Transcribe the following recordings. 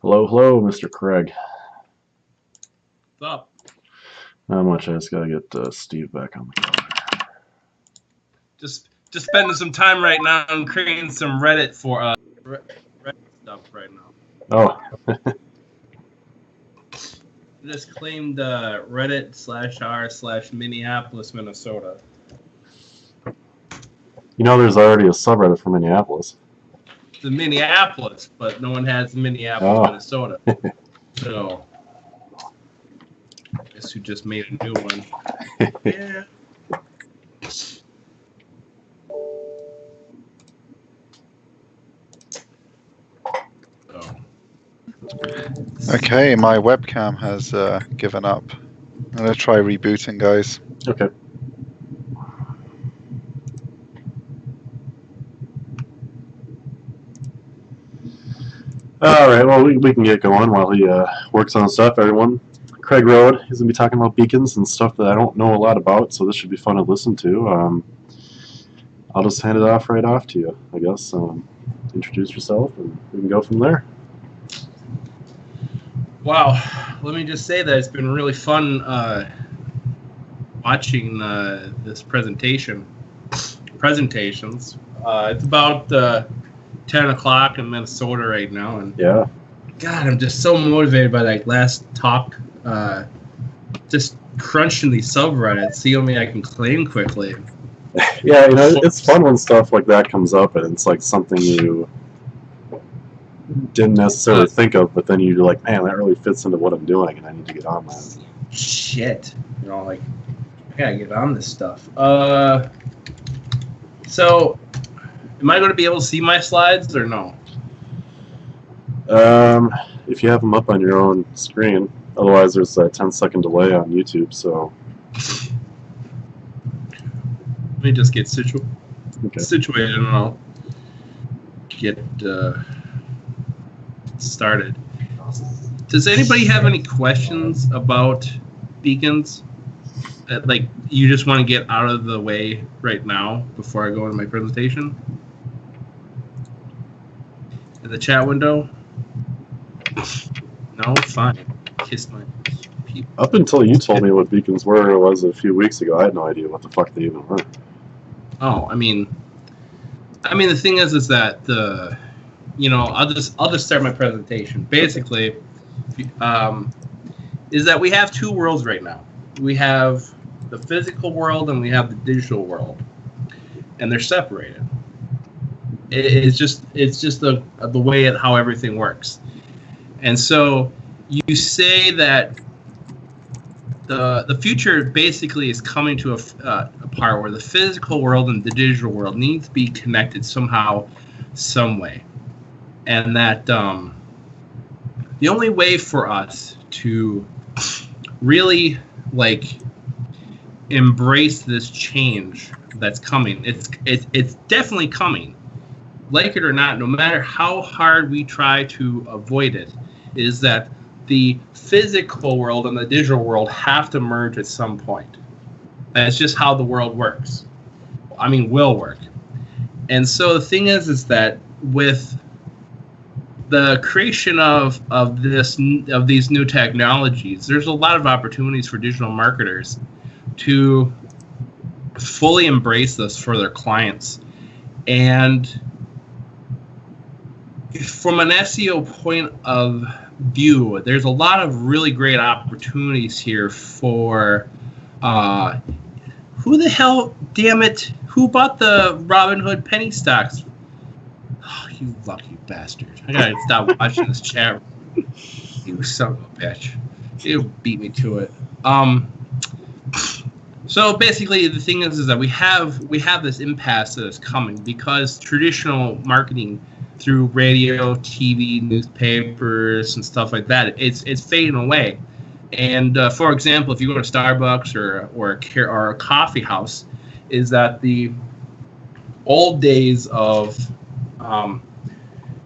Hello, hello, Mr. Craig. What's up? Not much. I just gotta get Steve back on the call. Just spending some time right now and creating some Reddit for Reddit stuff right now. Oh. Just claimed Reddit/r/Minneapolis, Minnesota. You know, there's already a subreddit for Minneapolis. The Minneapolis, but no one has Minneapolis, Minnesota. So, I guess you just made a new one. Yeah. Okay, my webcam has given up. I'm going to try rebooting, guys. Okay. All right, well, we can get going while he works on stuff, everyone. Craig Rhode, he's going to be talking about beacons and stuff that I don't know a lot about, so this should be fun to listen to. I'll just hand it off to you, I guess. Introduce yourself, and we can go from there. Wow, let me just say that it's been really fun watching this presentations. It's about 10 o'clock in Minnesota right now, and yeah, God, I'm just so motivated by that last talk. Just crunching these subreddits, see how many I can claim quickly. Yeah, you know, it's fun when stuff like that comes up, and it's like something you didn't necessarily think of, but then you're like, man, that really fits into what I'm doing, and I need to get on that. Shit, you know, like I gotta get on this stuff. So, am I going to be able to see my slides or no? If you have them up on your own screen, otherwise there's a 10-second delay on YouTube. So let me just get situated, and I'll get started. Does anybody have any questions about beacons? Like, you just want to get out of the way right now before I go into my presentation? In the chat window? No? Fine. Kiss my people. Up until you told me what beacons were was a few weeks ago, I had no idea what the fuck they even were. Oh, I mean, the thing is that I'll just start my presentation. Basically, is that we have two worlds right now. We have the physical world and we have the digital world, and they're separated. It's just the way of how everything works. And so you say that the future basically is coming to a part where the physical world and the digital world need to be connected somehow, some way, and that the only way for us to really embrace this change that's coming, it's definitely coming, like it or not, no matter how hard we try to avoid it, is that the physical world and the digital world have to merge at some point. That's just how the world works. I mean, will work. And so the thing is that with the creation of these new technologies, there's a lot of opportunities for digital marketers to fully embrace this for their clients. And from an SEO point of view, there's a lot of really great opportunities here for who the hell, damn it, who bought the Robinhood penny stocks? Oh, you lucky bastard. I gotta stop watching this chat. You son of a bitch. You beat me to it. So basically, the thing is that we have this impasse that is coming because traditional marketing through radio, TV, newspapers, and stuff like that, it's fading away. And for example, if you go to Starbucks or a coffee house, is that the old days of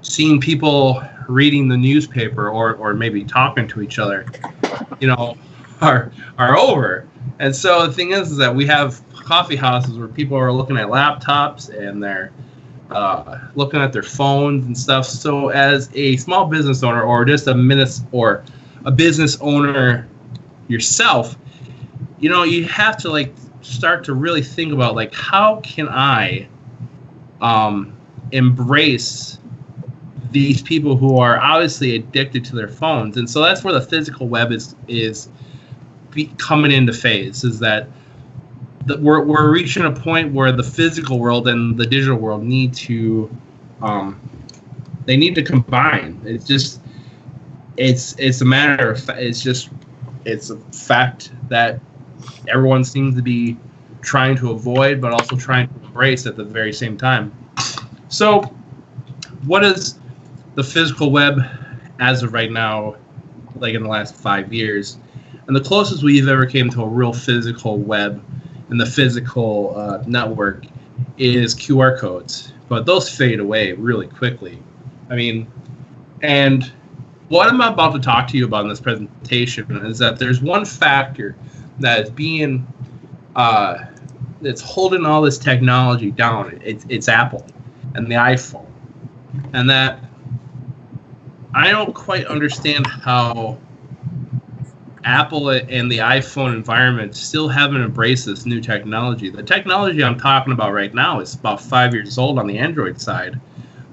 seeing people reading the newspaper or maybe talking to each other, are over. And so the thing is that we have coffee houses where people are looking at laptops and they're looking at their phones and stuff. So as a small business owner, or just a business owner yourself, you have to like start to really think about like, how can I embrace these people who are obviously addicted to their phones. And so that's where the physical web is coming into phase, is that we're reaching a point where the physical world and the digital world need to combine. It's a matter of it's a fact that everyone seems to be trying to avoid, but also trying to embrace at the very same time. So what is the physical web as of right now, like in the last 5 years? And the closest we've ever came to a real physical web and the physical network is QR codes. But those fade away really quickly. I mean, and what I'm about to talk to you about in this presentation is that there's one factor that is being that's holding all this technology down. It's Apple and the iPhone. And that I don't quite understand how Apple and the iPhone environment still haven't embraced this new technology. The technology I'm talking about right now is about 5 years old on the Android side.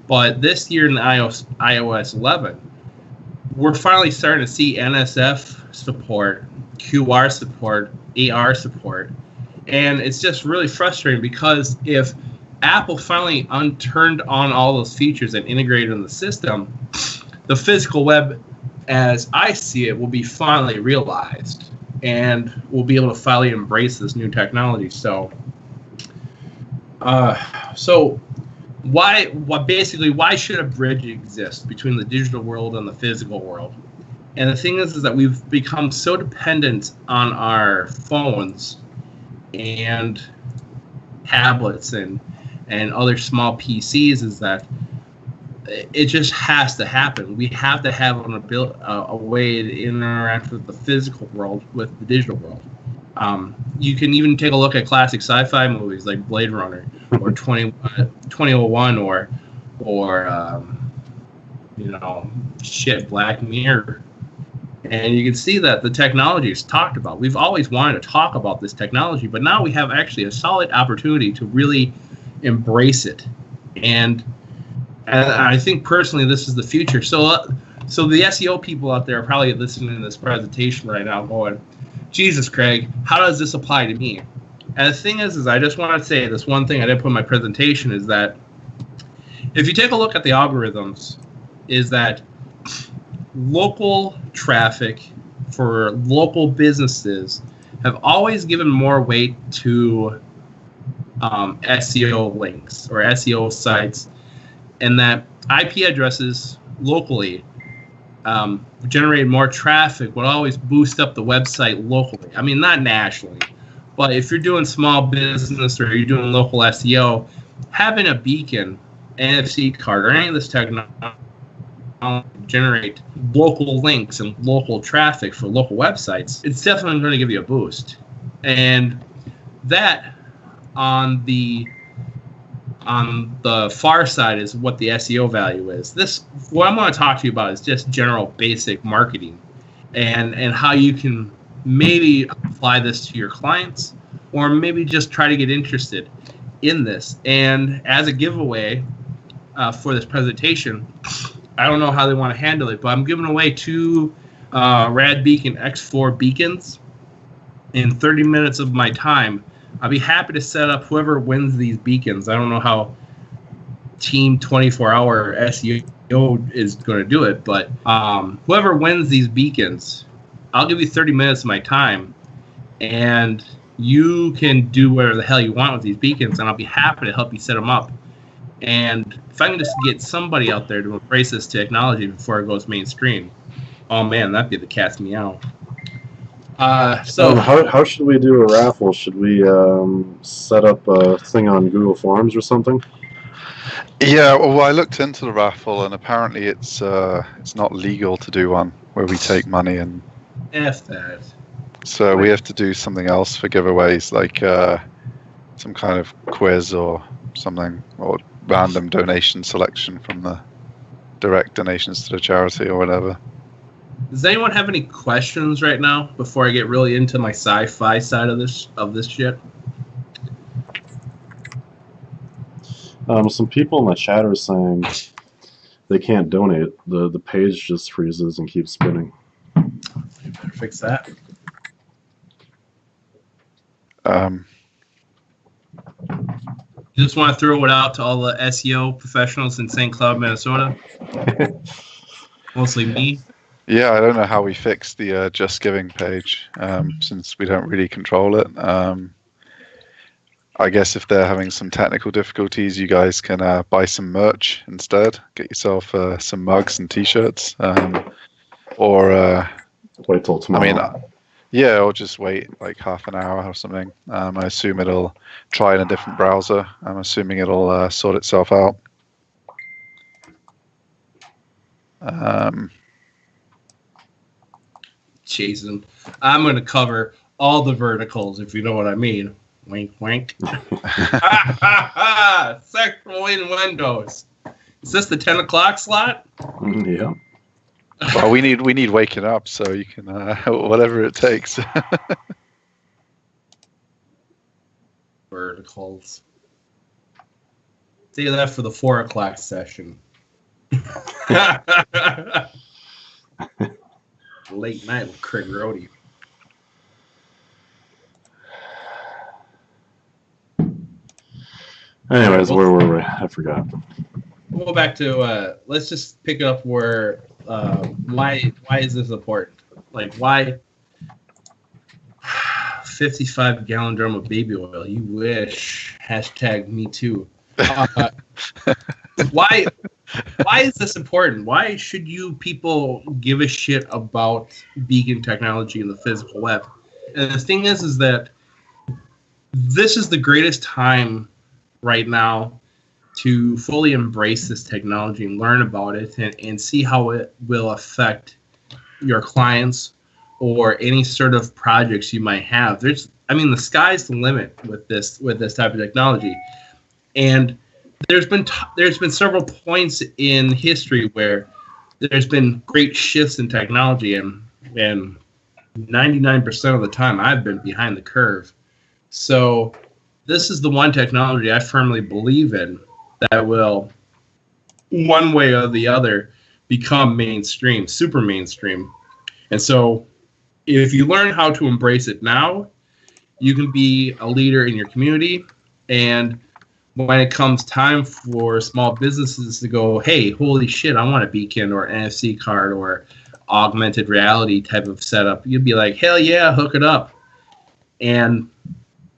But this year in iOS 11, we're finally starting to see NSF support, QR support, AR support. And it's just really frustrating, because if Apple finally turned on all those features and integrated in the system, the physical web, as I see it, will be finally realized, and we'll be able to finally embrace this new technology. So why should a bridge exist between the digital world and the physical world? And the thing is that we've become so dependent on our phones and tablets and other small PCs, is that it just has to happen. We have to have a way to interact with the physical world with the digital world. You can even take a look at classic sci-fi movies like Blade Runner or 2001 or Black Mirror. And you can see that the technology is talked about. We've always wanted to talk about this technology, but now we have actually a solid opportunity to really embrace it. And I think personally this is the future. So the SEO people out there are probably listening to this presentation right now going, Jesus, Craig, how does this apply to me? And the thing is I just want to say this one thing I didn't put in my presentation, is that if you take a look at the algorithms, is that local traffic for local businesses have always given more weight to SEO links or SEO sites, and that IP addresses locally generate more traffic would always boost up the website locally. I mean, not nationally, but if you're doing small business or you're doing local SEO, having a beacon, NFC card, or any of this technology generate local links and local traffic for local websites, it's definitely going to give you a boost. And that on the far side is what the SEO value is. What I'm going to talk to you about is just general basic marketing and how you can maybe apply this to your clients, or maybe just try to get interested in this. And as a giveaway for this presentation, I don't know how they want to handle it, but I'm giving away 2 Rad Beacon X4 beacons in 30 minutes of my time. I'll be happy to set up whoever wins these beacons. I don't know how Team 24-Hour SEO is going to do it, but whoever wins these beacons, I'll give you 30 minutes of my time, and you can do whatever the hell you want with these beacons, and I'll be happy to help you set them up. And if I can just get somebody out there to embrace this technology before it goes mainstream, oh man, that'd be the cat's meow. So how should we do a raffle? Should we set up a thing on Google Forms or something? Yeah, well, I looked into the raffle, and apparently it's not legal to do one where we take money, and F that. So we have to do something else for giveaways, like some kind of quiz or something, or random donation selection from the direct donations to the charity or whatever. Does anyone have any questions right now before I get really into my sci-fi side of this shit? Some people in the chat are saying they can't donate. The page just freezes and keeps spinning. You better fix that. You just want to throw it out to all the SEO professionals in St. Cloud, Minnesota? Mostly me. Yeah, I don't know how we fix the Just Giving page since we don't really control it. I guess if they're having some technical difficulties, you guys can buy some merch instead. Get yourself some mugs and T-shirts, or wait till tomorrow. I mean, yeah, or just wait like half an hour or something. I assume it'll try in a different browser. I'm assuming it'll sort itself out. Jason, I'm going to cover all the verticals, if you know what I mean. Wink, wink. Sexual innuendos. Is this the 10 o'clock slot? Yeah. Well, we need waking up, so you can whatever it takes. Verticals. Save that for the 4 o'clock session. Late night with Craig Rhode. Anyways, where were we? I forgot. We'll go back to let's just pick up where why is this important? Like, why 55-gallon drum of baby oil? You wish. Hashtag me too. Why is this important? Why should you people give a shit about beacon technology in the physical web? And the thing is that this is the greatest time right now to fully embrace this technology and learn about it and see how it will affect your clients or any sort of projects you might have. The sky's the limit with this type of technology. And there's been several points in history where there's been great shifts in technology, and 99% of the time I've been behind the curve. So this is the one technology I firmly believe in that will, one way or the other, become mainstream, super mainstream. And so if you learn how to embrace it now, you can be a leader in your community. And when it comes time for small businesses to go, hey, holy shit, I want a beacon or NFC card or augmented reality type of setup, you'd be like, hell yeah, hook it up. And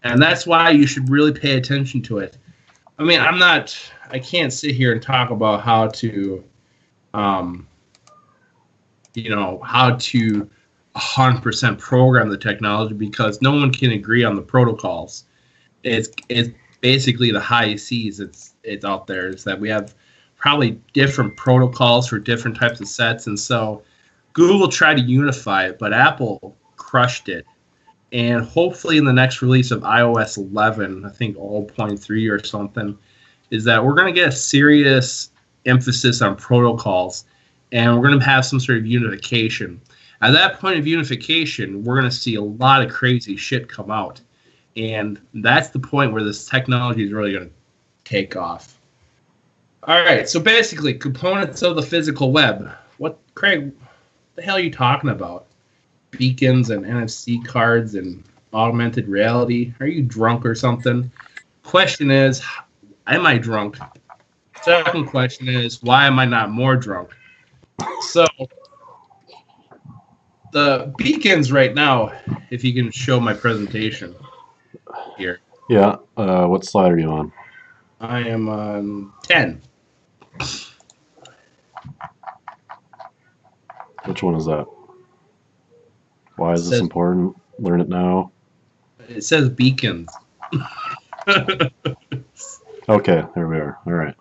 that's why you should really pay attention to it. I mean, I can't sit here and talk about how to, how to 100% program the technology, because no one can agree on the protocols. It's basically the high seas it's out there is that we have probably different protocols for different types of sets. And so Google tried to unify it, but Apple crushed it. And hopefully in the next release of iOS 11, I think 0.3 or something, is that we're going to get a serious emphasis on protocols, and we're going to have some sort of unification. At that point of unification, we're going to see a lot of crazy shit come out. And that's the point where this technology is really going to take off. All right, so basically, components of the physical web. Craig, what the hell are you talking about? Beacons and NFC cards and augmented reality? Are you drunk or something? Question is, am I drunk? Second question is, why am I not more drunk? So, the beacons right now, if you can show my presentation here. Yeah, what slide are you on? I am on 10. Which one is that? Why is this important? Learn it now. It says beacons. Okay, there we are. All right.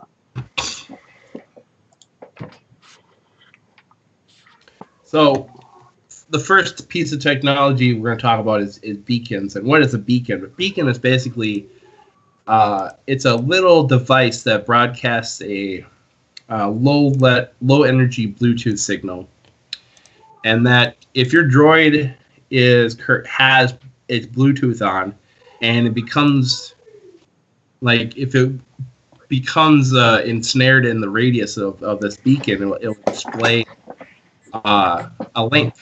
So the first piece of technology we're going to talk about is beacons. And what is a beacon? A beacon is basically It's a little device that broadcasts a low energy Bluetooth signal, and that if your Droid has its Bluetooth on, and it becomes ensnared in the radius of this beacon, it'll display a link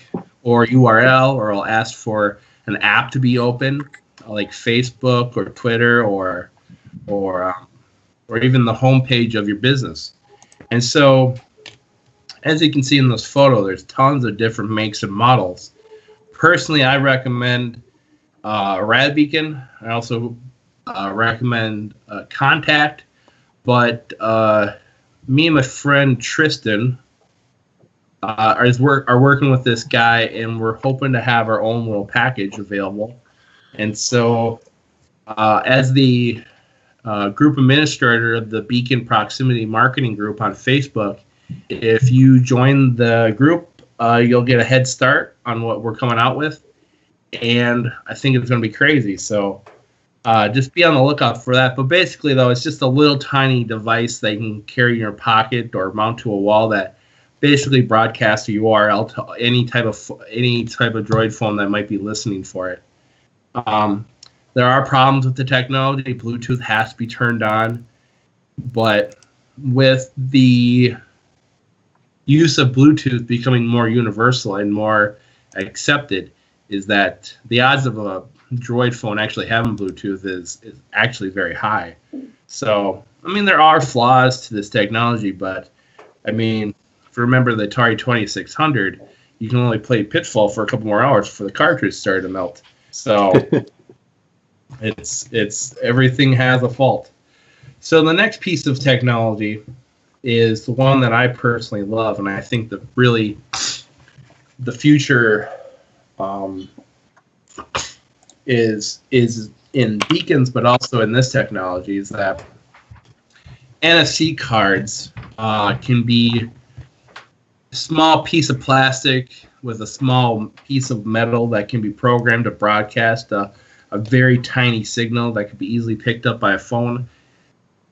or URL, or it'll ask for an app to be open, like Facebook or Twitter or even the homepage of your business. And so, as you can see in this photo, there's tons of different makes and models. Personally, I recommend a rad beacon. I also recommend Contact, but me and my friend Tristan are working with this guy, and we're hoping to have our own little package available. And so, as the group administrator of the Beacon Proximity Marketing Group on Facebook, if you join the group, you'll get a head start on what we're coming out with, and I think it's going to be crazy. So just be on the lookout for that. But basically, though, it's just a little tiny device that you can carry in your pocket or mount to a wall that basically broadcasts a URL to any type of Droid phone that might be listening for it. There are problems with the technology. Bluetooth has to be turned on, but with the use of Bluetooth becoming more universal and more accepted, is that the odds of a Droid phone actually having Bluetooth is actually very high. So, I mean, there are flaws to this technology, but, I mean, if you remember the Atari 2600, you can only play Pitfall for a couple more hours before the cartridge started to melt. So, it's everything has a fault. So the next piece of technology is the one that I personally love, and I think that really the future is in beacons, but also in this technology, is that NFC cards can be a small piece of plastic with a small piece of metal that can be programmed to broadcast a very tiny signal that could be easily picked up by a phone.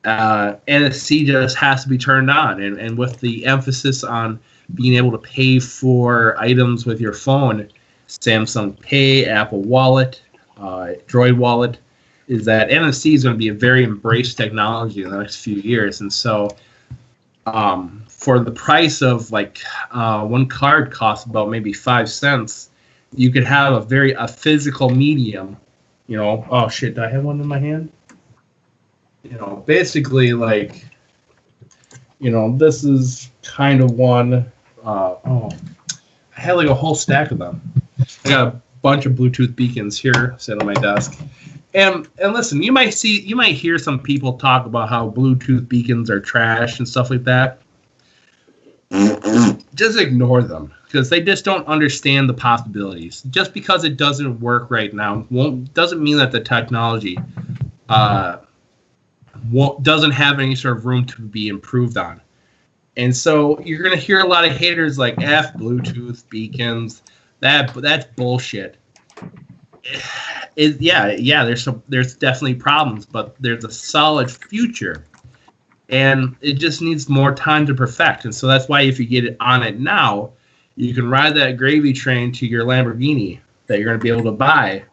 NFC just has to be turned on, and with the emphasis on being able to pay for items with your phone, Samsung Pay, Apple Wallet, Droid Wallet, is that NFC is going to be a very embraced technology in the next few years. And so for the price of one card costs about maybe 5 cents, you could have a physical medium. Oh shit, do I have one in my hand? Basically, this is kind of one. I had a whole stack of them. I got a bunch of Bluetooth beacons here sitting on my desk. And listen, you might hear some people talk about how Bluetooth beacons are trash and stuff like that. Just ignore them, because they just don't understand the possibilities. Just because it doesn't work right now doesn't mean that the technology doesn't have any sort of room to be improved on. And so you're going to hear a lot of haters like F Bluetooth beacons. That's bullshit. There's definitely problems, but there's a solid future, and it just needs more time to perfect. And so that's why if you get it on it now, you can ride that gravy train to your Lamborghini that you're going to be able to buy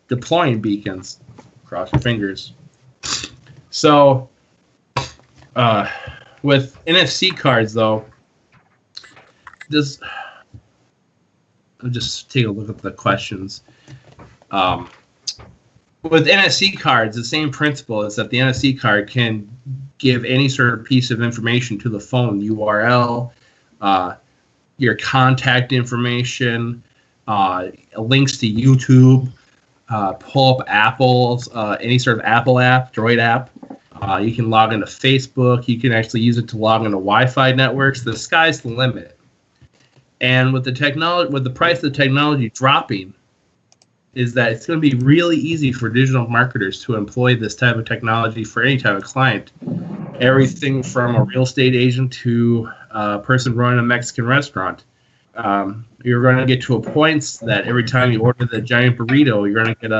deploying beacons. Cross your fingers. So with NFC cards, though, I'll just take a look at the questions. With NFC cards, the same principle is that the NFC card can give any sort of piece of information to the phone, URL, your contact information, links to YouTube, pull up Apple's, any sort of Apple app, Droid app. You can log into Facebook. You can actually use it to log into Wi-Fi networks. The sky's the limit. And with the price of the technology dropping, is that it's going to be really easy for digital marketers to employ this type of technology for any type of client. Everything from a real estate agent to a person running a Mexican restaurant. You're going to get to a point that every time you order the giant burrito, you're going to get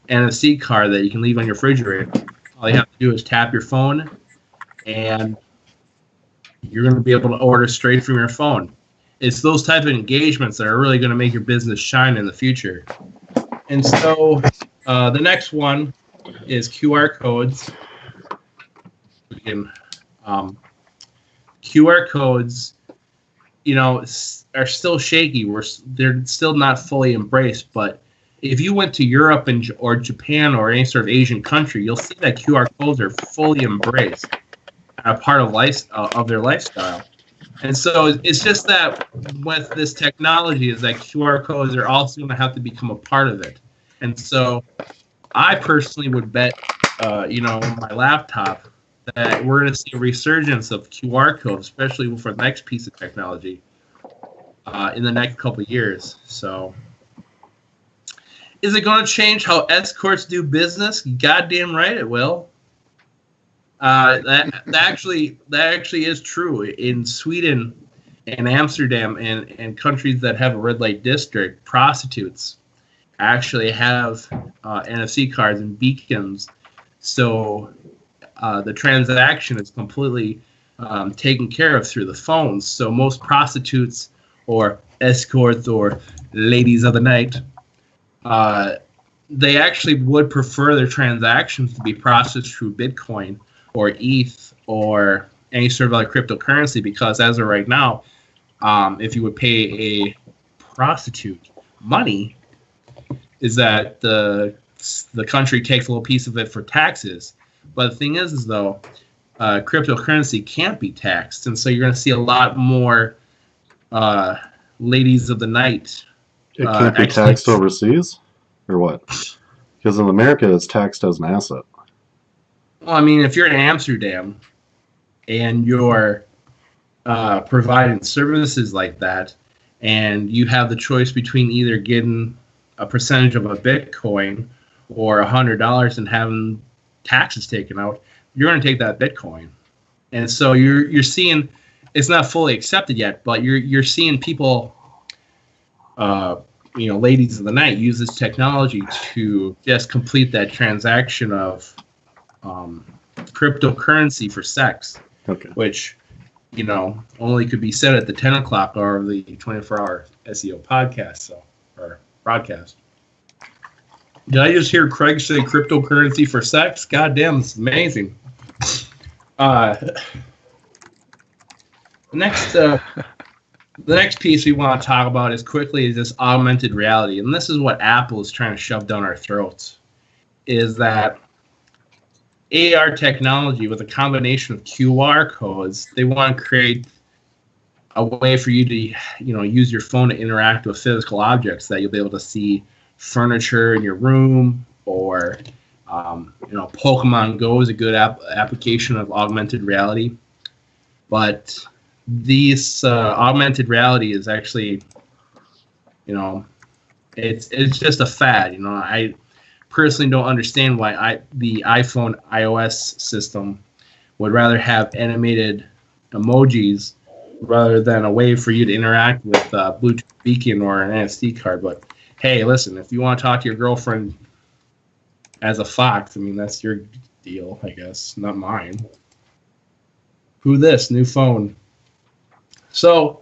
NFC card that you can leave on your refrigerator. All you have to do is tap your phone, and you're going to be able to order straight from your phone. It's those type of engagements that are really going to make your business shine in the future. And so the next one is QR codes. Again, QR codes, are still shaky. They're still not fully embraced. But if you went to Europe or Japan or any sort of Asian country, you'll see that QR codes are fully embraced, a part of their lifestyle. And so it's just that with this technology is that QR codes are also going to have to become a part of it. And so I personally would bet, on my laptop that we're going to see a resurgence of QR codes, especially for the next piece of technology in the next couple of years. So is it going to change how escorts do business? Goddamn right it will. That actually is true. In Sweden and Amsterdam and countries that have a red light district, prostitutes actually have NFC cards and beacons. So the transaction is completely taken care of through the phones. So most prostitutes or escorts or ladies of the night, they actually would prefer their transactions to be processed through Bitcoin or ETH or any sort of other cryptocurrency, because as of right now, if you would pay a prostitute money, is that the country takes a little piece of it for taxes. But the thing is though, cryptocurrency can't be taxed, and so you're going to see a lot more ladies of the night. It can't be taxed overseas, or what? Because in America, it's taxed as an asset. Well, I mean, if you're in Amsterdam and you're providing services like that, and you have the choice between either getting a percentage of a Bitcoin or $100 and having taxes taken out, you're going to take that Bitcoin. And so you're seeing, it's not fully accepted yet, but you're seeing people, ladies of the night use this technology to just complete that transaction of cryptocurrency for sex, which only could be said at the 10 o'clock hour of the 24-hour SEO podcast or broadcast. Did I just hear Craig say cryptocurrency for sex? God damn, this is amazing. The next piece we want to talk about is this augmented reality, and this is what Apple is trying to shove down our throats. Is that AR technology with a combination of QR codes? They want to create a way for you to, use your phone to interact with physical objects, that you'll be able to see furniture in your room, or Pokemon Go is a good application of augmented reality. But these augmented reality is actually, it's just a fad. I personally don't understand why the iPhone iOS system would rather have animated emojis rather than a way for you to interact with Bluetooth beacon or an NFC card. But hey, listen, if you want to talk to your girlfriend as a fox, I mean, that's your deal, I guess, not mine. Who this? New phone. So,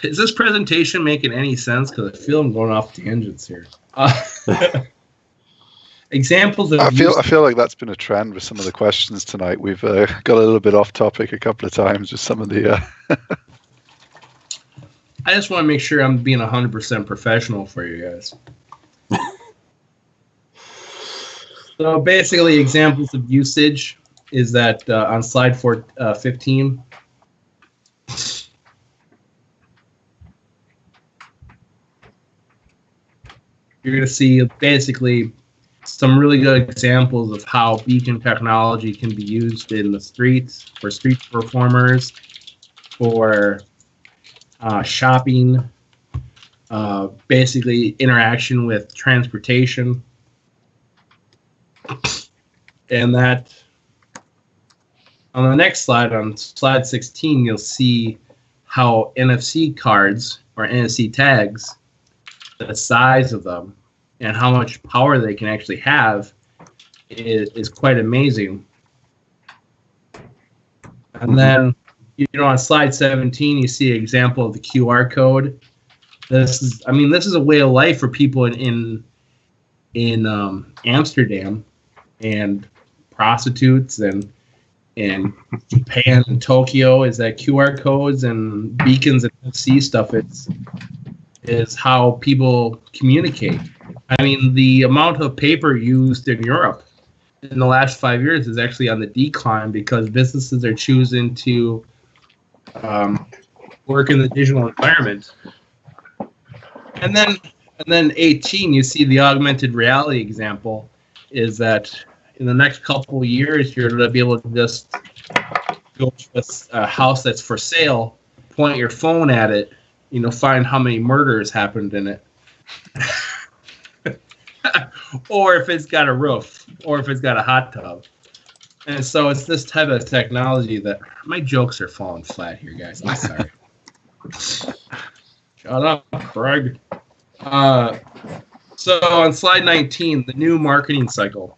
is this presentation making any sense? Because I feel I'm going off tangents here. Examples of I feel like that's been a trend with some of the questions tonight. We've got a little bit off topic a couple of times with some of the... I just want to make sure I'm being 100% professional for you guys. So basically, examples of usage is that on slide 15. You're going to see basically some really good examples of how beacon technology can be used in the streets, for street performers, for shopping, basically interaction with transportation. And that, on the next slide, on slide 16, you'll see how NFC cards or NFC tags, the size of them, and how much power they can actually have is quite amazing. And then, on slide 17, you see an example of the QR code. This is a way of life for people in Amsterdam, and prostitutes and Japan and Tokyo, is that QR codes and beacons and NFC stuff. Is how people communicate. I mean, the amount of paper used in Europe in the last 5 years is actually on the decline because businesses are choosing to work in the digital environment. And then 18, you see the augmented reality example, is that in the next couple of years, you're going to be able to just go to a house that's for sale, point your phone at it, find how many murders happened in it. Or if it's got a roof, or if it's got a hot tub. And so it's this type of technology that my jokes are falling flat here, guys. I'm sorry. Shut up, Craig. So on slide 19, the new marketing cycle.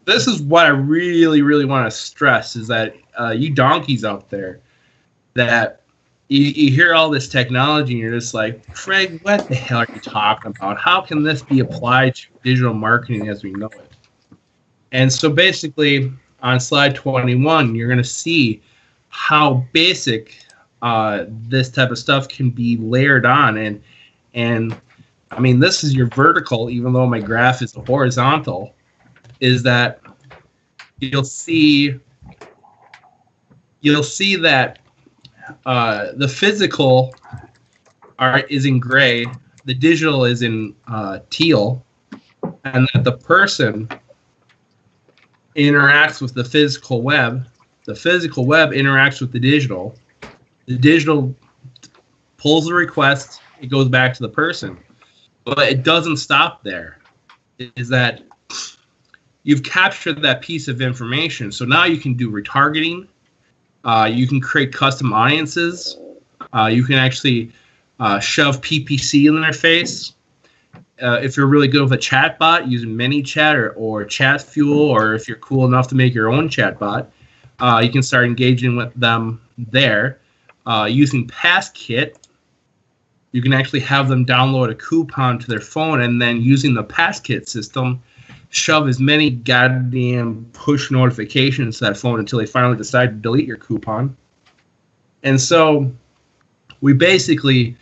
This is what I really, really want to stress, is that you donkeys out there, that you hear all this technology and you're just like, Craig, what the hell are you talking about? How can this be applied to digital marketing as we know it? And so basically on slide 21, you're going to see how basic this type of stuff can be layered on. And I mean, this is your vertical, even though my graph is horizontal, is that you'll see that the physical is in gray, the digital is in teal, and that the person interacts with the physical web interacts with the digital pulls the request, it goes back to the person. But it doesn't stop there. Is that you've captured that piece of information, so now you can do retargeting. You can create custom audiences. You can actually shove PPC in their face. If you're really good with a chatbot, using ManyChat or ChatFuel, or if you're cool enough to make your own chatbot, you can start engaging with them there. Using PassKit, you can actually have them download a coupon to their phone, and then using the PassKit system, shove as many goddamn push notifications to that phone until they finally decide to delete your coupon. And so we basically,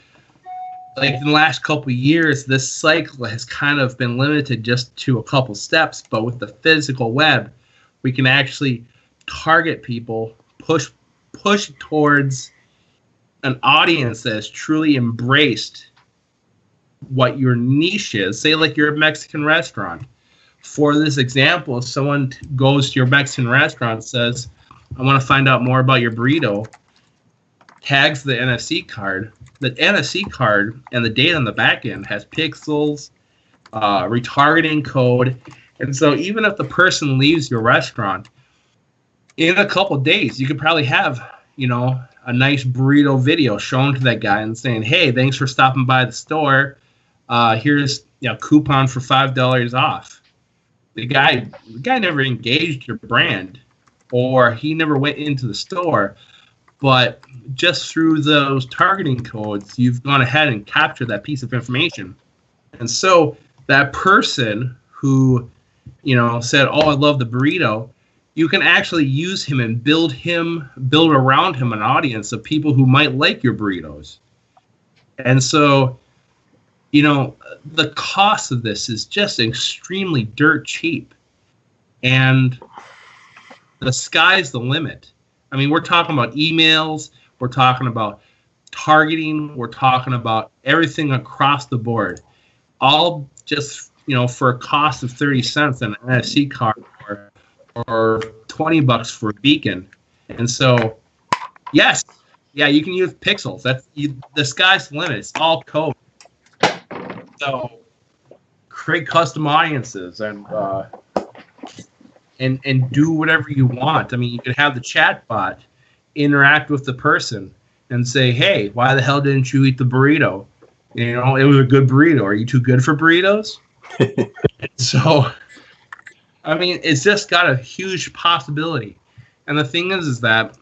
like in the last couple of years, this cycle has kind of been limited just to a couple steps. But with the physical web, we can actually target people, push towards an audience that has truly embraced what your niche is. Say like you're a Mexican restaurant. For this example, if someone goes to your Mexican restaurant and says, I want to find out more about your burrito, tags the NFC card. The NFC card and the data on the back end has pixels, retargeting code. And so even if the person leaves your restaurant, in a couple of days, you could probably have, a nice burrito video shown to that guy and saying, hey, thanks for stopping by the store. Here's a coupon for $5 off. The guy never engaged your brand, or he never went into the store, but just through those targeting codes, you've gone ahead and captured that piece of information. And so that person who, said, oh, I love the burrito, you can actually use him and build around him an audience of people who might like your burritos. And so, the cost of this is just extremely dirt cheap. And the sky's the limit. I mean, we're talking about emails, we're talking about targeting, we're talking about everything across the board. All just, for a cost of 30 cents on an NFC card or $20 for a beacon. And so, yes, you can use pixels. The sky's the limit. It's all code. So create custom audiences and do whatever you want. I mean, you could have the chatbot interact with the person and say, hey, why the hell didn't you eat the burrito? You know, it was a good burrito. Are you too good for burritos? So, I mean, it's just got a huge possibility. And the thing is that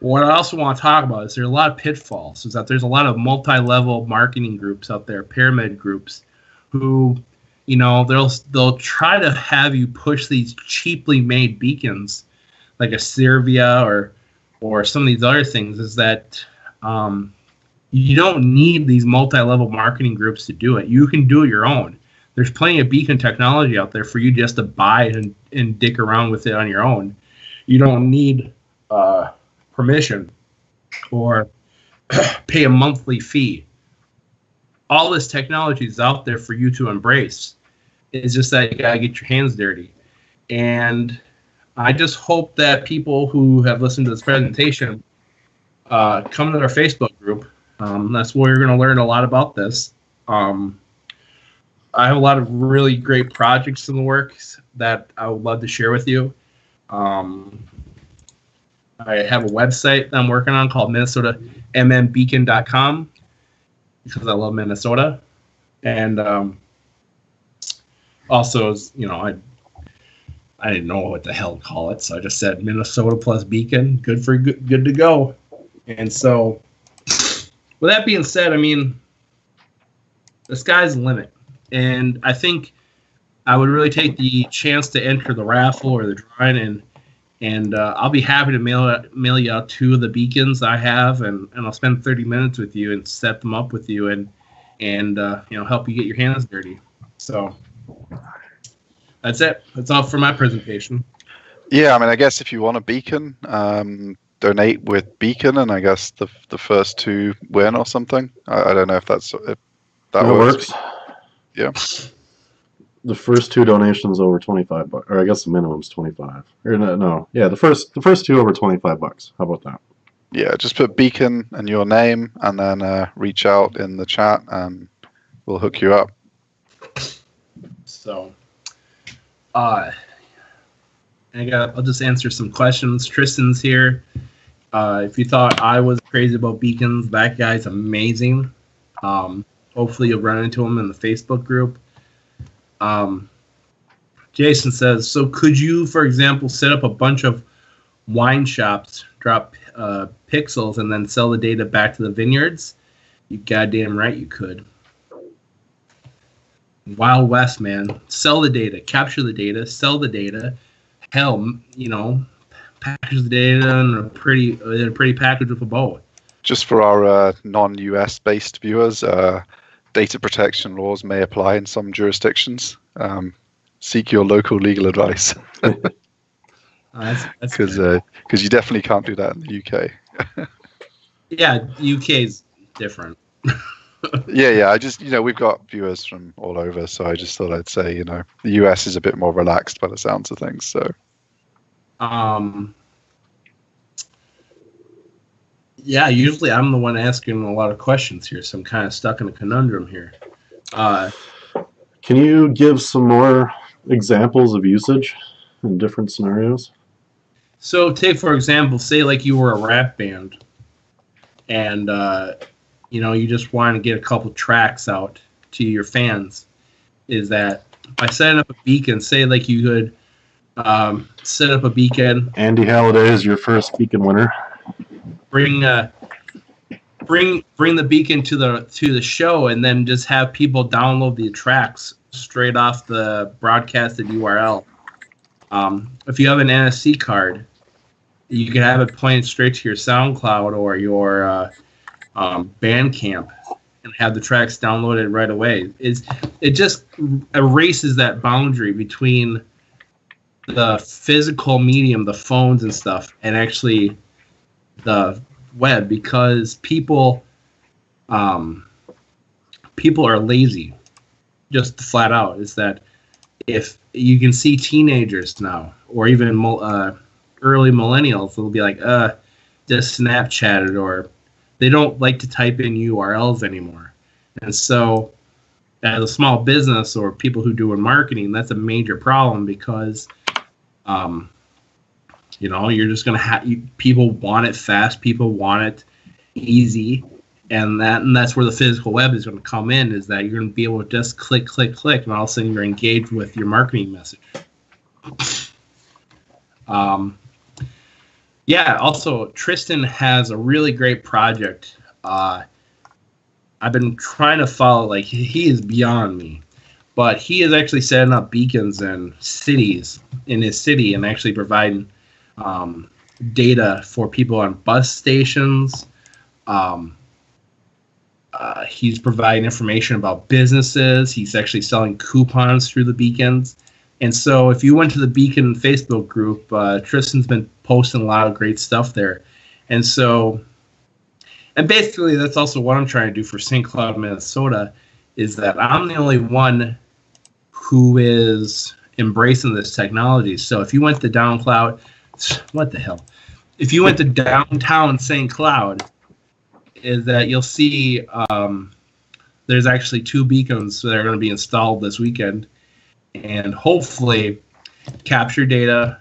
what I also want to talk about is there's a lot of pitfalls. Is that there's a lot of multi-level marketing groups out there, pyramid groups, who, you know, they'll try to have you push these cheaply made beacons, like a Cervia or some of these other things. Is that you don't need these multi-level marketing groups to do it. You can do it your own. There's plenty of beacon technology out there for you just to buy and dick around with it on your own. You don't need permission or pay a monthly fee. All this technology is out there for you to embrace. It's just that you gotta get your hands dirty. And I just hope that people who have listened to this presentation come to our Facebook group. That's where you're going to learn a lot about this. I have a lot of really great projects in the works that I would love to share with you. I have a website that I'm working on called MinnesotaMMBeacon.com because I love Minnesota. And also, you know, I didn't know what the hell to call it, so I just said Minnesota plus Beacon, good to go. And so, with that being said, I mean, the sky's the limit. And I think I would really take the chance to enter the raffle or the drawing, and I'll be happy to mail you out 2 of the beacons I have, and I'll spend 30 minutes with you and set them up with you and you know, help you get your hands dirty. So that's it. That's all for my presentation. Yeah, I mean, I guess if you want a beacon, donate with beacon, and I guess the first 2 win or something. I don't know if that works. Yeah. The first 2 donations over $25, or I guess the minimum's 25. Or no, yeah, the first 2 over $25. How about that? Yeah, just put beacon and your name, and then reach out in the chat, and we'll hook you up. So, I'll just answer some questions. Tristan's here. If you thought I was crazy about beacons, that guy's amazing. Hopefully you'll run into him in the Facebook group. Jason says, so could you, for example, set up a bunch of wine shops, drop pixels, and then sell the data back to the vineyards? You goddamn right you could. Wild West, man. Sell the data, capture the data, sell the data. Hell, you know, package the data in a pretty package with a bow. Just for our non-US based viewers, data protection laws may apply in some jurisdictions. Seek your local legal advice. Because you definitely can't do that in the UK. Yeah, the UK is different. Yeah. I just, we've got viewers from all over, so I just thought I'd say, the US is a bit more relaxed by the sounds of things. So, yeah, usually I'm the one asking a lot of questions here, so I'm kind of stuck in a conundrum here. Can you give some more examples of usage in different scenarios? So take, for example, say like you were a rap band and, you just want to get a couple tracks out to your fans. Is that by setting up a beacon, say like you could set up a beacon. Andy Halliday is your first beacon winner. Bring the beacon to the show, and then just have people download the tracks straight off the broadcasted URL. If you have an NFC card, you can have it pointed straight to your SoundCloud or your Bandcamp, and have the tracks downloaded right away. It just erases that boundary between the physical medium, the phones and stuff, and actually the web, because people are lazy, just flat out. Is that if you can see teenagers now, or even early millennials, they'll be like, just Snapchatted, or they don't like to type in URLs anymore. And so as a small business or people who do marketing, that's a major problem, because you're just going to have people want it fast, people want it easy, And that's where the physical web is going to come in, is that you're going to be able to just click, click, click, and all of a sudden you're engaged with your marketing message. Yeah, also, Tristan has a really great project. I've been trying to follow, like, he is beyond me. But he is actually setting up beacons in cities, in his city, and actually providing data for people on bus stations. He's providing information about businesses. He's actually selling coupons through the beacons. And so if you went to the Beacon Facebook group, Tristan's been posting a lot of great stuff there. And basically that's also what I'm trying to do for St. Cloud, Minnesota, is that I'm the only one who is embracing this technology. So if you went to DownCloud, what the hell? If you went to downtown St. Cloud, is that you'll see there's actually 2 beacons that are going to be installed this weekend, and hopefully capture data,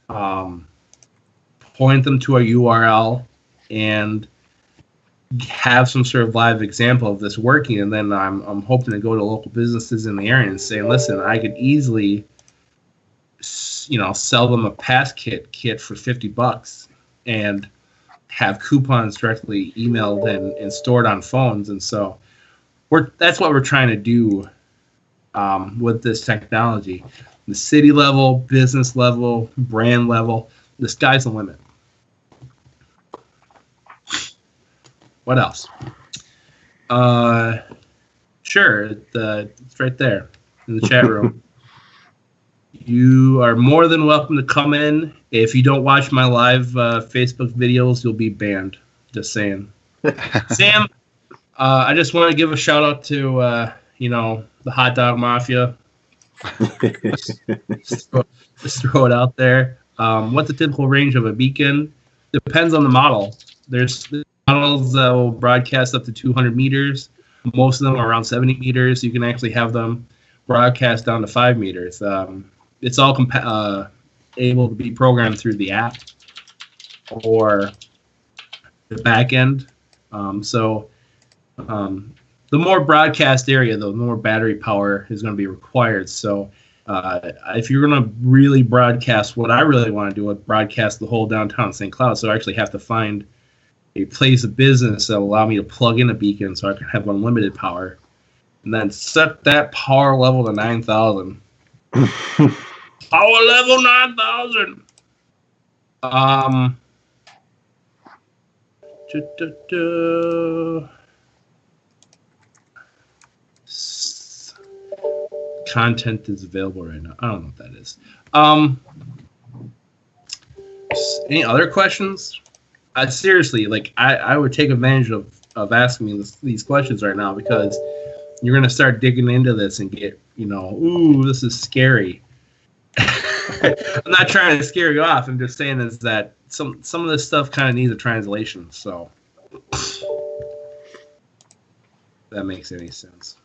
point them to a URL, and have some sort of live example of this working. And then I'm hoping to go to local businesses in the area and say, listen, I could easily, sell them a pass kit for $50 and have coupons directly emailed and stored on phones. And so that's what we're trying to do with this technology. The city level, business level, brand level, the sky's the limit. What else? Sure, it's right there in the chat room. You are more than welcome to come in. If you don't watch my live Facebook videos, you'll be banned. Just saying. Sam, I just want to give a shout out to the Hot Dog Mafia. just throw it out there. What's the typical range of a beacon? Depends on the model. There's models that will broadcast up to 200 meters. Most of them are around 70 meters. You can actually have them broadcast down to 5 meters. It's all able to be programmed through the app or the back end. The more broadcast area, the more battery power is going to be required. So if you're going to really broadcast, what I really want to do is broadcast the whole downtown St. Cloud. So I actually have to find a place of business that will allow me to plug in a beacon so I can have unlimited power, and then set that power level to 9,000. Power level 9,000. Content is available right now. I don't know what that is. Any other questions? Seriously, I would take advantage of asking me these questions right now, because you're going to start digging into this and get, ooh, this is scary. I'm not trying to scare you off. I'm just saying is that some of this stuff kind of needs a translation. So if that makes any sense.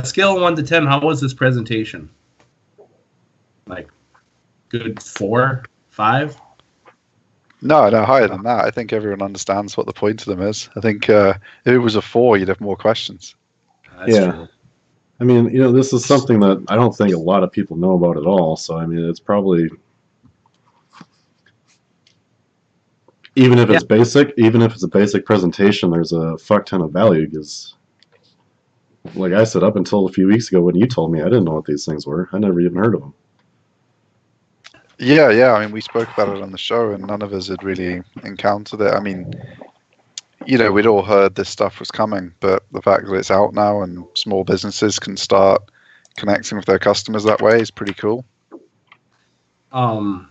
Scale of 1 to 10, how was this presentation? Like, good 4, 5? No, higher than that. I think everyone understands what the point of them is. I think if it was a 4, you'd have more questions. That's true. I mean, this is something that I don't think a lot of people know about at all. So, I mean, it's probably, even if it's basic, even if it's a basic presentation, there's a fuck ton of value, because, like I said, up until a few weeks ago when you told me, I didn't know what these things were. I never even heard of them. Yeah. I mean, we spoke about it on the show, and none of us had really encountered it. I mean, we'd all heard this stuff was coming, but the fact that it's out now and small businesses can start connecting with their customers that way is pretty cool. Sam,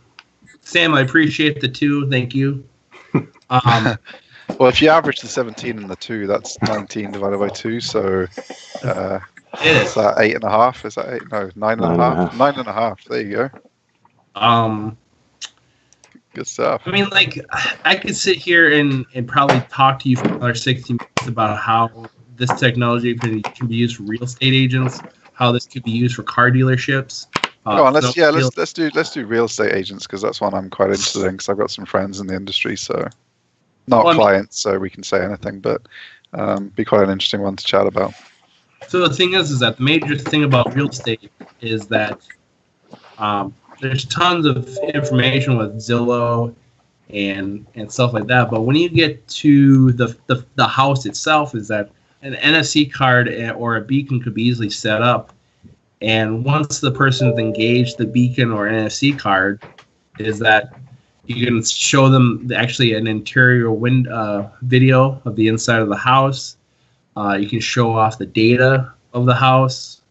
I appreciate the 2. Thank you. Well, if you average the 17 and the 2, that's 19 divided by 2. So is that 8.5? Is that 8? No, 9.5. 9.5. There you go. Good stuff. I mean, I could sit here and probably talk to you for another 60 minutes about how this technology can be used for real estate agents, how this could be used for car dealerships. Let's do real estate agents, because that's one I'm quite interested in, because I've got some friends in the industry. So Not clients, so we can say anything, but be quite an interesting one to chat about. So the thing is that the major thing about real estate is that there's tons of information with Zillow and stuff like that. But when you get to the house itself, is that an NFC card or a beacon could be easily set up. And once the person's engaged the beacon or NFC card, is that you can show them actually an interior video of the inside of the house. You can show off the data of the house.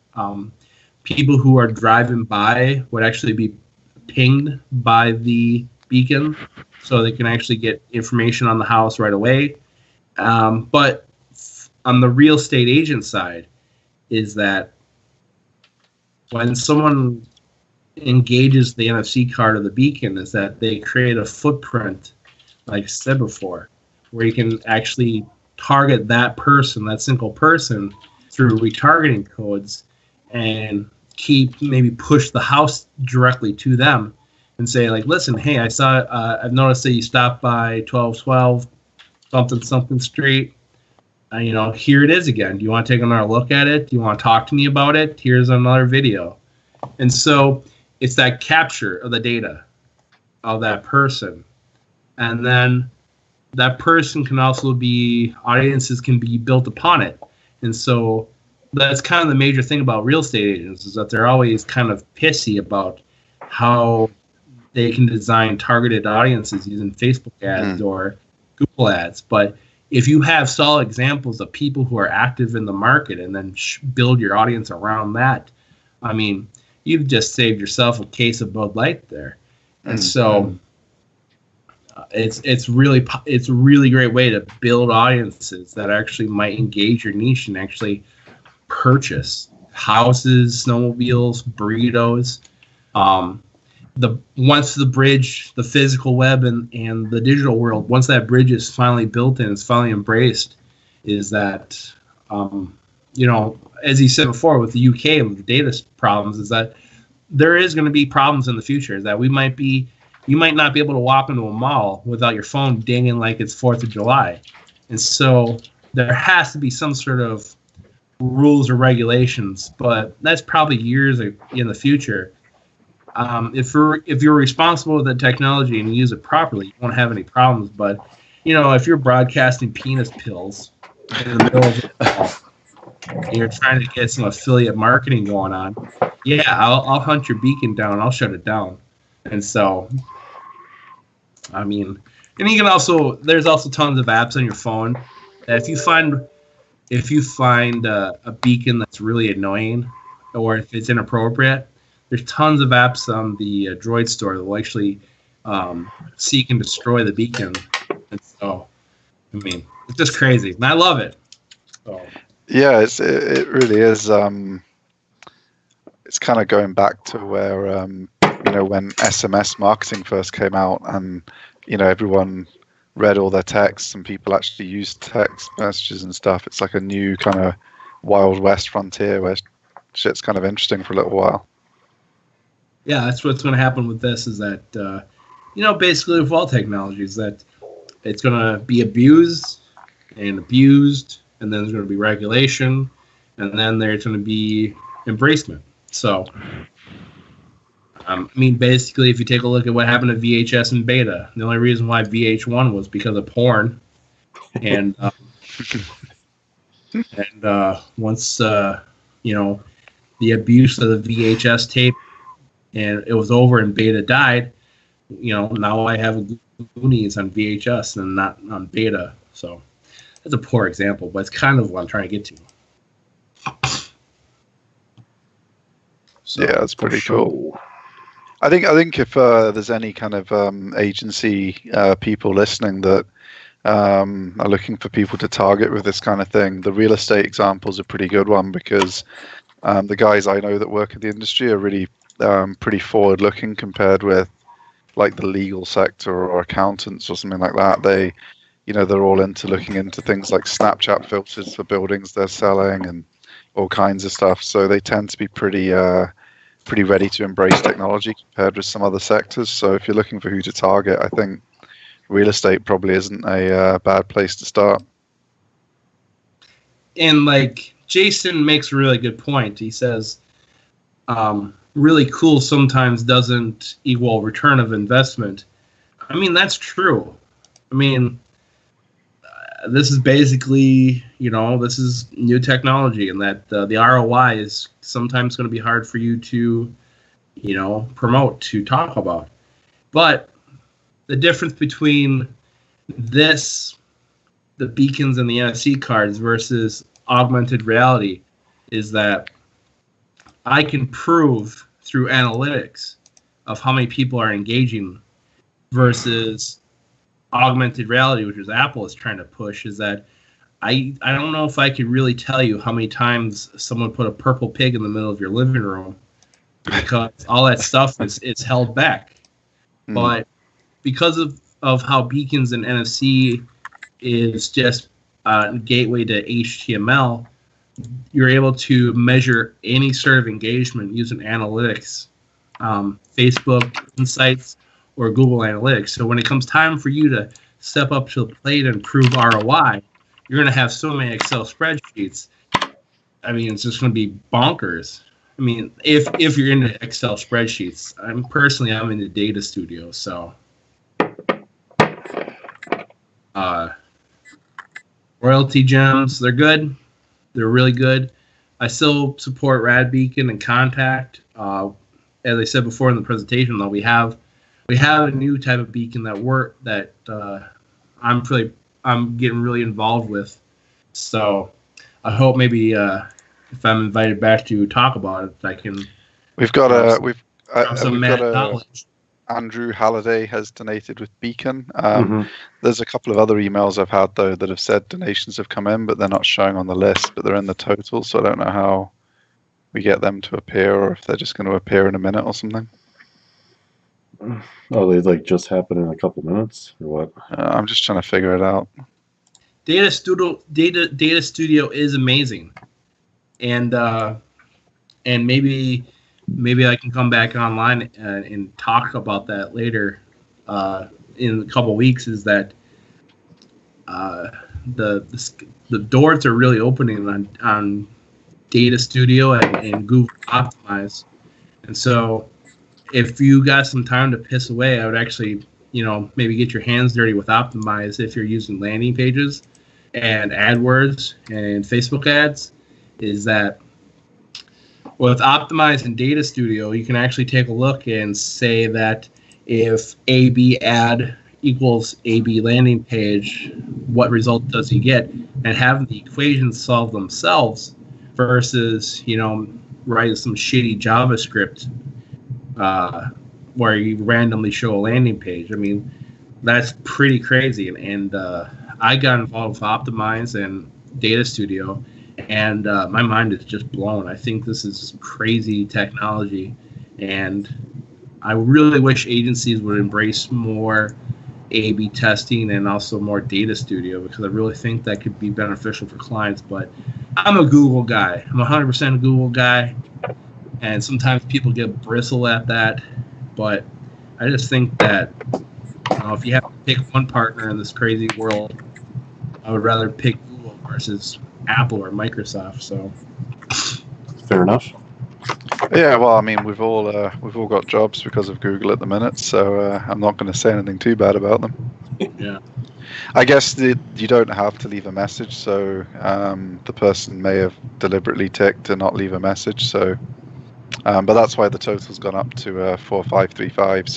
People who are driving by would actually be pinged by the beacon, so they can actually get information on the house right away. But on the real estate agent side, is that when someone engages the NFC card or the beacon, is that they create a footprint, like I said before, where you can actually target that person, that single person, through retargeting codes, and maybe push the house directly to them and say, like, listen, hey, I've noticed that you stopped by 1212 something street. Here it is again. Do you want to take another look at it? Do you want to talk to me about it? Here's another video. And so it's that capture of the data of that person. And then that person can also audiences can be built upon it. And so that's kind of the major thing about real estate agents, is that they're always kind of pissy about how they can design targeted audiences using Facebook ads or Google ads. But if you have solid examples of people who are active in the market and then build your audience around that, I mean, you've just saved yourself a case of Bud Light there. And so it's a really great way to build audiences that actually might engage your niche and actually purchase houses, snowmobiles, burritos. Once the bridge, the physical web and the digital world, once that bridge is finally built and it's finally embraced, is that as you said before with the UK and the data problems, is that there is going to be problems in the future. That you might not be able to walk into a mall without your phone dinging like it's 4th of July, and so there has to be some sort of rules or regulations, but that's probably years in the future. If you're responsible with the technology and you use it properly, you won't have any problems. But if you're broadcasting penis pills in the middle of the call, and you're trying to get some affiliate marketing going on, I'll hunt your beacon down. I'll shut it down. And so, I mean, and you can there's also tons of apps on your phone that if you find a beacon that's really annoying, or if it's inappropriate, there's tons of apps on the Droid store that will actually seek and destroy the beacon. And so, I mean, it's just crazy, and I love it. So. Yeah, it really is. It's kind of going back to where when SMS marketing first came out, and everyone read all their texts and people actually used text messages and stuff. It's like a new kind of Wild West frontier where shit's kind of interesting for a little while. Yeah, that's what's going to happen with this, is that, basically with all technologies, that it's going to be abused, and then there's going to be regulation, and then there's going to be embracement. So, basically, if you take a look at what happened to VHS and beta, the only reason why VH1 was because of porn. And once, the abuse of the VHS tape, and it was over and beta died, now I have Goonies on VHS and not on beta. So that's a poor example, but it's kind of what I'm trying to get to. So, yeah, that's pretty cool. I think if there's any kind of agency people listening that are looking for people to target with this kind of thing, the real estate example is a pretty good one, because the guys I know that work in the industry are really pretty forward-looking compared with like the legal sector or accountants or something like that. They're all into looking into things like Snapchat filters for buildings they're selling and all kinds of stuff. So they tend to be pretty ready to embrace technology compared with some other sectors. So if you're looking for who to target, I think real estate probably isn't a bad place to start. And like Jason makes a really good point. He says, really cool sometimes doesn't equal return of investment. I mean, that's true. I mean, this is basically, this is new technology, and that the ROI is sometimes going to be hard for you to, promote, to talk about. But the difference between this, the beacons and the NFC cards versus augmented reality, is that I can prove through analytics of how many people are engaging versus augmented reality, which is Apple is trying to push, is that I don't know if I could really tell you how many times someone put a purple pig in the middle of your living room, because all that stuff is held back. But because of how beacons and NFC is just a gateway to HTML, you're able to measure any sort of engagement using analytics, Facebook Insights or Google Analytics. So when it comes time for you to step up to the plate and prove ROI, you're going to have so many Excel spreadsheets. I mean, it's just going to be bonkers. I mean, if you're into Excel spreadsheets, I'm into Data Studio, so royalty gems, they're good. They're really good. I still support Radbeacon and Contact. As I said before in the presentation, though, we have a new type of beacon that I'm getting really involved with. So I hope maybe if I'm invited back to talk about it, I can. Andrew Halliday has donated with Beacon. There's a couple of other emails I've had, though, that have said donations have come in, but they're not showing on the list, but they're in the total, so I don't know how we get them to appear, or if they're just going to appear in a minute or something. Oh, they just happen in a couple minutes, or what? I'm just trying to figure it out. Data Studio is amazing, and maybe I can come back online and talk about that later in a couple weeks. Is that the doors are really opening on Data Studio and Google Optimize, and so if you got some time to piss away, I would actually maybe get your hands dirty with Optimize if you're using landing pages and AdWords and Facebook ads. Is that with Optimize and Data Studio, you can actually take a look and say that if AB ad equals AB landing page, what result does he get? And have the equations solve themselves versus, writing some shitty JavaScript where you randomly show a landing page. I mean, that's pretty crazy. And I got involved with Optimize and Data Studio, and my mind is just blown. I think this is crazy technology, and I really wish agencies would embrace more A/B testing and also more Data Studio, because I really think that could be beneficial for clients. But I'm a Google guy. I'm 100% a Google guy, and sometimes people get bristle at that. But I just think that if you have to pick one partner in this crazy world, I would rather pick Google versus Apple or Microsoft. So fair enough. Yeah, well, I mean, we've all got jobs because of Google at the minute, so I'm not going to say anything too bad about them. Yeah, I guess you don't have to leave a message, so the person may have deliberately ticked to not leave a message. So, but that's why the total's gone up to 4535.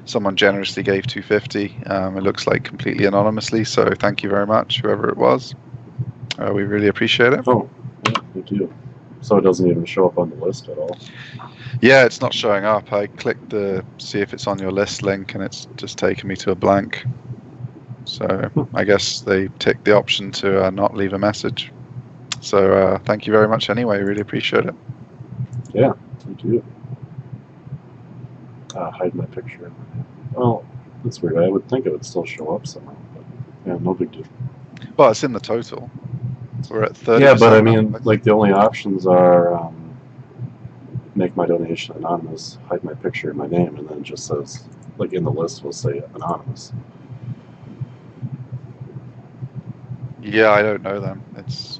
Someone generously gave 250. It looks like completely anonymously. So thank you very much, whoever it was. We really appreciate it. Oh, yeah, thank you. So it doesn't even show up on the list at all. Yeah, it's not showing up. I clicked the see if it's on your list link, and it's just taken me to a blank. So I guess they ticked the option to not leave a message. So thank you very much anyway. Really appreciate it. Yeah, thank you. Hide my picture. Well, that's weird. I would think it would still show up somehow. But yeah, no big deal. Well, it's in the total. We're at 30. Yeah, but I mean, like the only options are make my donation anonymous, hide my picture and my name, and then it just says, like in the list will say anonymous. Yeah, I don't know then. It's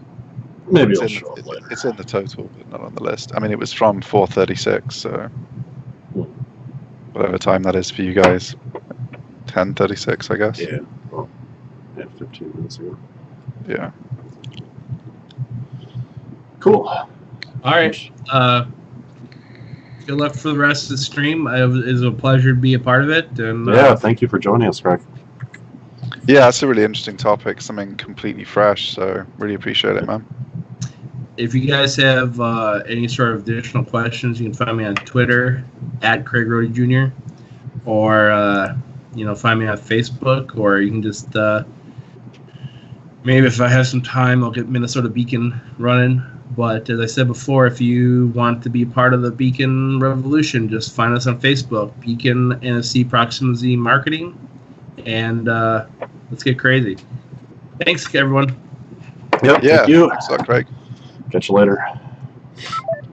Maybe it's it'll in show up later. it's in the total, but not on the list. I mean, it was from 4:36, so whatever time that is for you guys, 10:36, I guess. Yeah. Well, yeah, 15 minutes ago. Yeah. Cool. All right. Good luck for the rest of the stream. It was a pleasure to be a part of it. And yeah, thank you for joining us, Craig. Yeah, it's a really interesting topic, something completely fresh, so really appreciate it, man. If you guys have any sort of additional questions, you can find me on Twitter at Craig Rhode Jr. or find me on Facebook, or you can just maybe if I have some time, I'll get Minnesota Beacon running. But as I said before, if you want to be part of the Beacon revolution, just find us on Facebook, Beacon NFC Proximity Marketing, and let's get crazy. Thanks, everyone. Yep, Yeah, thank you. thanks a lot, Craig. Catch you later.